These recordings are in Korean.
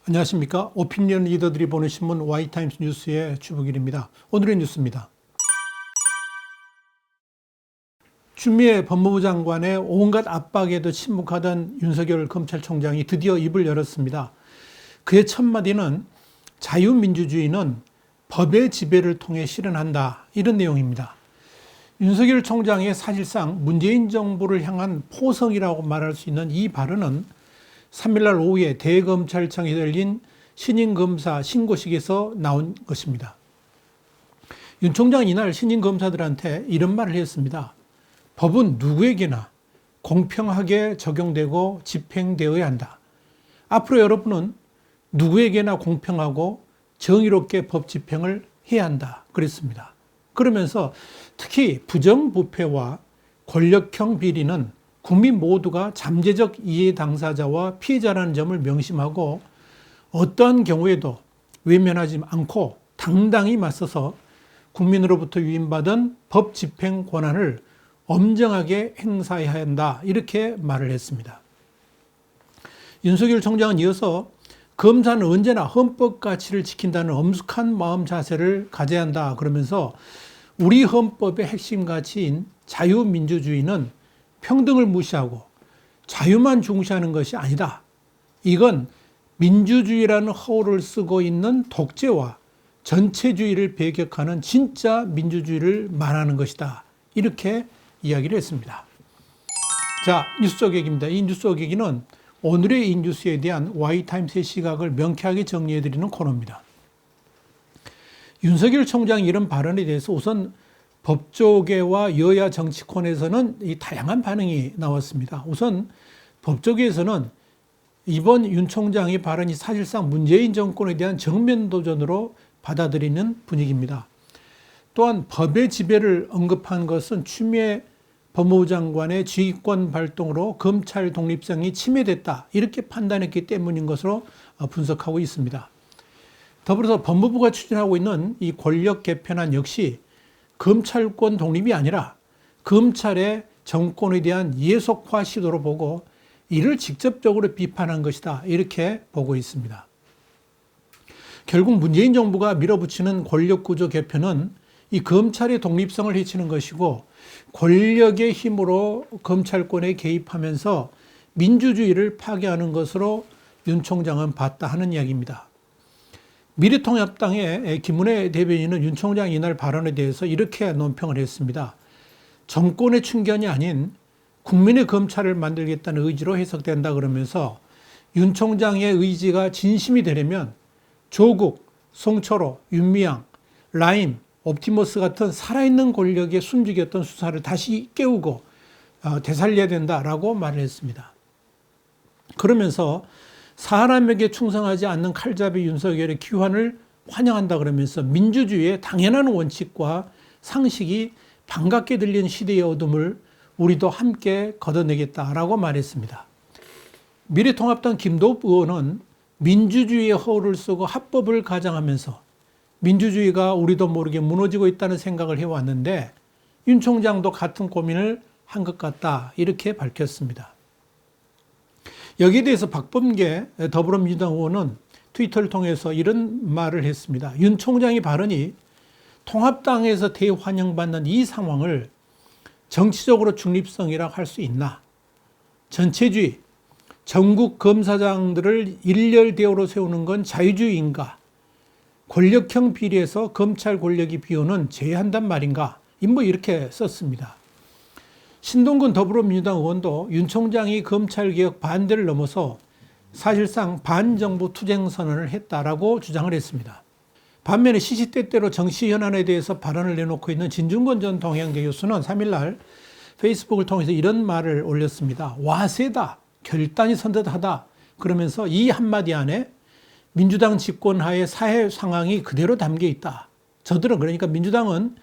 안녕하십니까. 오피니언 리더들이 보는 신문 Y타임스 뉴스의 주북일입니다. 오늘의 뉴스입니다. 추미애 법무부 장관의 온갖 압박에도 침묵하던 윤석열 검찰총장이 드디어 입을 열었습니다. 그의 첫 마디는 자유민주주의는 법의 지배를 통해 실현한다, 이런 내용입니다. 윤석열 총장의 사실상 문재인 정부를 향한 포성이라고 말할 수 있는 이 발언은 3일날 오후에 대검찰청에 열린 신임검사 신고식에서 나온 것입니다. 윤 총장은 이날 신임검사들한테 이런 말을 했습니다. 법은 누구에게나 공평하게 적용되고 집행되어야 한다. 앞으로 여러분은 누구에게나 공평하고 정의롭게 법 집행을 해야 한다. 그랬습니다. 그러면서 특히 부정부패와 권력형 비리는 국민 모두가 잠재적 이해 당사자와 피해자라는 점을 명심하고 어떠한 경우에도 외면하지 않고 당당히 맞서서 국민으로부터 위임받은 법 집행 권한을 엄정하게 행사해야 한다, 이렇게 말을 했습니다. 윤석열 총장은 이어서 검사는 언제나 헌법 가치를 지킨다는 엄숙한 마음 자세를 가져야 한다 그러면서 우리 헌법의 핵심 가치인 자유민주주의는 평등을 무시하고 자유만 중시하는 것이 아니다. 이건 민주주의라는 허울을 쓰고 있는 독재와 전체주의를 배격하는 진짜 민주주의를 말하는 것이다. 이렇게 이야기를 했습니다. 자, 뉴스 소개기입니다. 이 뉴스 소개기는 오늘의 이 뉴스에 대한 Y타임스의 시각을 명쾌하게 정리해드리는 코너입니다. 윤석열 총장이 이런 발언에 대해서 우선 법조계와 여야 정치권에서는 이 다양한 반응이 나왔습니다. 우선 법조계에서는 이번 윤 총장의 발언이 사실상 문재인 정권에 대한 정면 도전으로 받아들이는 분위기입니다. 또한 법의 지배를 언급한 것은 추미애 법무부 장관의 지휘권 발동으로 검찰 독립성이 침해됐다, 이렇게 판단했기 때문인 것으로 분석하고 있습니다. 더불어서 법무부가 추진하고 있는 이 권력 개편안 역시 검찰권 독립이 아니라 검찰의 정권에 대한 예속화 시도로 보고 이를 직접적으로 비판한 것이다, 이렇게 보고 있습니다. 결국 문재인 정부가 밀어붙이는 권력구조 개편은 이 검찰의 독립성을 해치는 것이고 권력의 힘으로 검찰권에 개입하면서 민주주의를 파괴하는 것으로 윤 총장은 봤다 하는 이야기입니다. 미래통합당의 김은혜 대변인은 윤 총장이 이날 발언에 대해서 이렇게 논평을 했습니다. 정권의 충견이 아닌 국민의 검찰을 만들겠다는 의지로 해석된다 그러면서 윤 총장의 의지가 진심이 되려면 조국, 송철호, 윤미향, 라임, 옵티머스 같은 살아있는 권력의 숨죽였던 수사를 다시 깨우고 되살려야 된다라고 말을 했습니다. 그러면서 사람에게 충성하지 않는 칼잡이 윤석열의 귀환을 환영한다 그러면서 민주주의의 당연한 원칙과 상식이 반갑게 들린 시대의 어둠을 우리도 함께 걷어내겠다라고 말했습니다. 미래통합당 김도읍 의원은 민주주의의 허울을 쓰고 합법을 가장하면서 민주주의가 우리도 모르게 무너지고 있다는 생각을 해왔는데 윤 총장도 같은 고민을 한 것 같다, 이렇게 밝혔습니다. 여기에 대해서 박범계 더불어민주당 의원은 트위터를 통해서 이런 말을 했습니다. 윤 총장의 발언이 통합당에서 대환영받는 이 상황을 정치적으로 중립성이라고 할 수 있나? 전체주의, 전국 검사장들을 일렬 대우로 세우는 건 자유주의인가? 권력형 비리에서 검찰 권력이 비오는 제외한단 말인가? 이렇게 썼습니다. 신동근 더불어민주당 의원도 윤 총장이 검찰개혁 반대를 넘어서 사실상 반정부 투쟁 선언을 했다라고 주장을 했습니다. 반면에 시시때때로 정치 현안에 대해서 발언을 내놓고 있는 진중권 전 동양대 교수는 3일날 페이스북을 통해서 이런 말을 올렸습니다. 와세다, 결단이 선듯하다 그러면서 이 한마디 안에 민주당 집권하에 사회 상황이 그대로 담겨 있다. 저들은, 그러니까 민주당은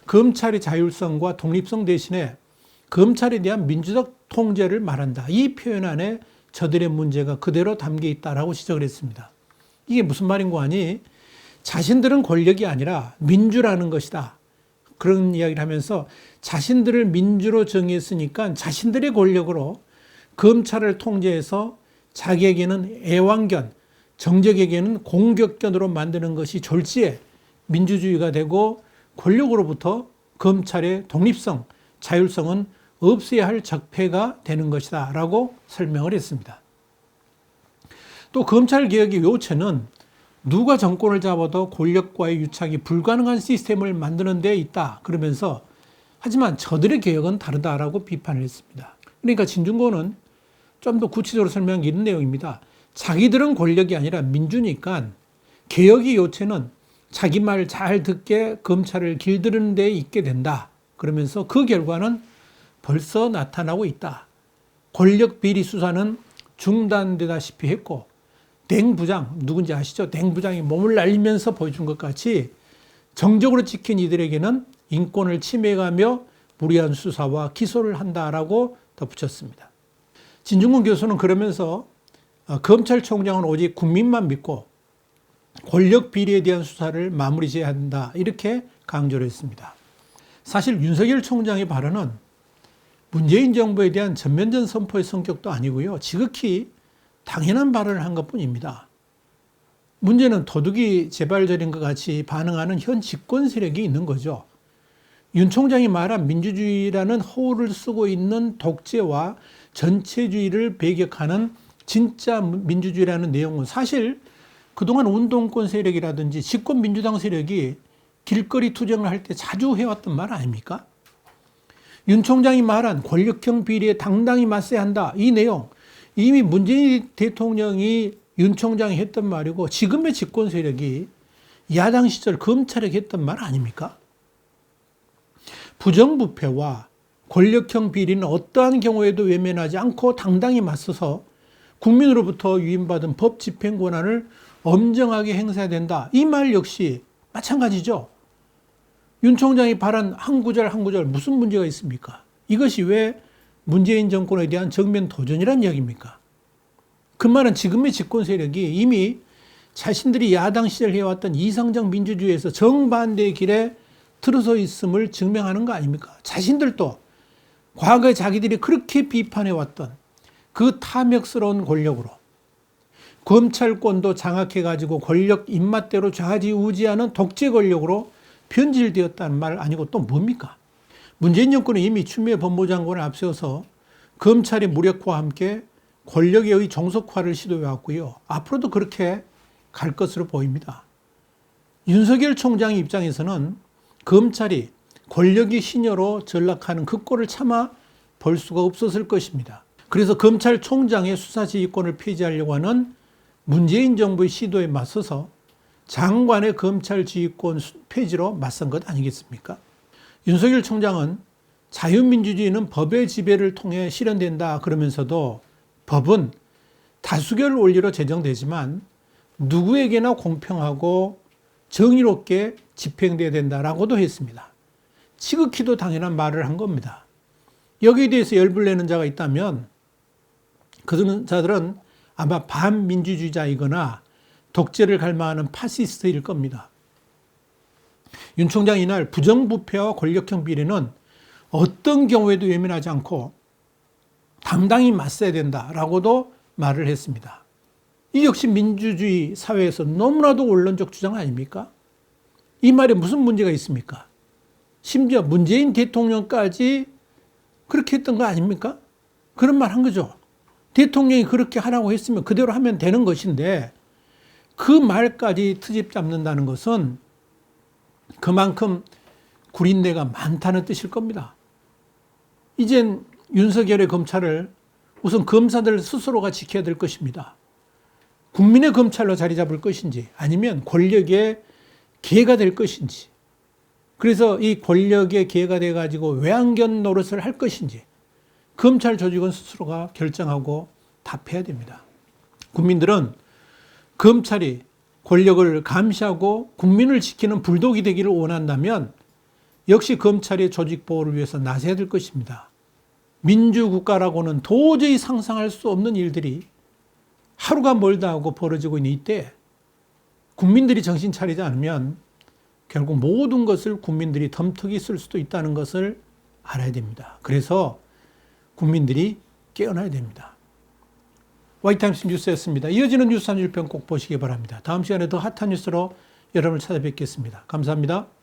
검찰의 자율성과 독립성 대신에 검찰에 대한 민주적 통제를 말한다. 이 표현 안에 저들의 문제가 그대로 담겨 있다라고 지적을 했습니다. 이게 무슨 말인 거 아니? 자신들은 권력이 아니라 민주라는 것이다. 그런 이야기를 하면서 자신들을 민주로 정의했으니까 자신들의 권력으로 검찰을 통제해서 자기에게는 애완견, 정적에게는 공격견으로 만드는 것이 졸지에 민주주의가 되고 권력으로부터 검찰의 독립성, 자율성은 없어야 할 적폐가 되는 것이다 라고 설명을 했습니다. 또 검찰개혁의 요체는 누가 정권을 잡아도 권력과의 유착이 불가능한 시스템을 만드는 데 있다 그러면서 하지만 저들의 개혁은 다르다라고 비판을 했습니다. 그러니까 진중권은 좀 더 구체적으로 설명한 게 이런 내용입니다. 자기들은 권력이 아니라 민주니까 개혁의 요체는 자기 말 잘 듣게 검찰을 길들이는 데 있게 된다. 그러면서 그 결과는 벌써 나타나고 있다. 권력 비리 수사는 중단되다시피 했고 댕 부장, 누군지 아시죠? 댕 부장이 몸을 날리면서 보여준 것 같이 정적으로 찍힌 이들에게는 인권을 침해가며 무리한 수사와 기소를 한다라고 덧붙였습니다. 진중권 교수는 그러면서 검찰총장은 오직 국민만 믿고 권력 비리에 대한 수사를 마무리 지어야 한다 이렇게 강조를 했습니다. 사실 윤석열 총장의 발언은 문재인 정부에 대한 전면전 선포의 성격도 아니고요. 지극히 당연한 발언을 한 것뿐입니다. 문제는 도둑이 재발절인 것 같이 반응하는 현 집권 세력이 있는 거죠. 윤 총장이 말한 민주주의라는 호를 쓰고 있는 독재와 전체주의를 배격하는 진짜 민주주의라는 내용은 사실 그동안 운동권 세력이라든지 집권 민주당 세력이 길거리 투쟁을 할 때 자주 해왔던 말 아닙니까? 윤 총장이 말한 권력형 비리에 당당히 맞서야 한다. 이 내용 이미 문재인 대통령이 윤 총장이 했던 말이고 지금의 집권 세력이 야당 시절 검찰에게 했던 말 아닙니까? 부정부패와 권력형 비리는 어떠한 경우에도 외면하지 않고 당당히 맞서서 국민으로부터 위임받은 법 집행 권한을 엄정하게 행사해야 된다. 이 말 역시 마찬가지죠. 윤 총장이 발한 한 구절 한 구절 무슨 문제가 있습니까? 이것이 왜 문재인 정권에 대한 정면 도전이란 이야기입니까? 그 말은 지금의 집권 세력이 이미 자신들이 야당 시절 해왔던 이상적 민주주의에서 정반대의 길에 들어서 있음을 증명하는 거 아닙니까? 자신들도 과거에 자기들이 그렇게 비판해왔던 그 탐욕스러운 권력으로 검찰권도 장악해가지고 권력 입맛대로 좌지우지하는 독재 권력으로 변질되었다는 말 아니고 또 뭡니까? 문재인 정권은 이미 추미애 법무장관을 앞세워서 검찰의 무력화와 함께 권력의 종속화를 시도해왔고요. 앞으로도 그렇게 갈 것으로 보입니다. 윤석열 총장 입장에서는 검찰이 권력의 시녀로 전락하는 그 꼴을 참아 볼 수가 없었을 것입니다. 그래서 검찰총장의 수사지휘권을 폐지하려고 하는 문재인 정부의 시도에 맞서서 장관의 검찰지휘권 폐지로 맞선 것 아니겠습니까? 윤석열 총장은 자유민주주의는 법의 지배를 통해 실현된다 그러면서도 법은 다수결 원리로 제정되지만 누구에게나 공평하고 정의롭게 집행돼야 된다라고도 했습니다. 지극히도 당연한 말을 한 겁니다. 여기에 대해서 열불 내는 자가 있다면 그 자들은 아마 반민주주의자이거나 독재를 갈망하는 파시스트일 겁니다. 윤 총장이 이날 부정부패와 권력형 비리는 어떤 경우에도 외면하지 않고 당당히 맞서야 된다라고도 말을 했습니다. 이 역시 민주주의 사회에서 너무나도 원론적 주장 아닙니까? 이 말에 무슨 문제가 있습니까? 심지어 문재인 대통령까지 그렇게 했던 거 아닙니까? 그런 말 한 거죠. 대통령이 그렇게 하라고 했으면 그대로 하면 되는 것인데 그 말까지 트집 잡는다는 것은 그만큼 구린내가 많다는 뜻일 겁니다. 이젠 윤석열의 검찰을 우선 검사들 스스로가 지켜야 될 것입니다. 국민의 검찰로 자리 잡을 것인지 아니면 권력의 개가 될 것인지 그래서 이 권력의 개가 돼가지고 외양견 노릇을 할 것인지 검찰 조직은 스스로가 결정하고 답해야 됩니다. 국민들은 검찰이 권력을 감시하고 국민을 지키는 불독이 되기를 원한다면 역시 검찰의 조직 보호를 위해서 나서야 될 것입니다. 민주국가라고는 도저히 상상할 수 없는 일들이 하루가 멀다 하고 벌어지고 있는 이때 국민들이 정신 차리지 않으면 결국 모든 것을 국민들이 덤터기 쓸 수도 있다는 것을 알아야 됩니다. 그래서 국민들이 깨어나야 됩니다. 화이트타임스 뉴스였습니다. 이어지는 뉴스 한 줄평 꼭 보시기 바랍니다. 다음 시간에 더 핫한 뉴스로 여러분을 찾아뵙겠습니다. 감사합니다.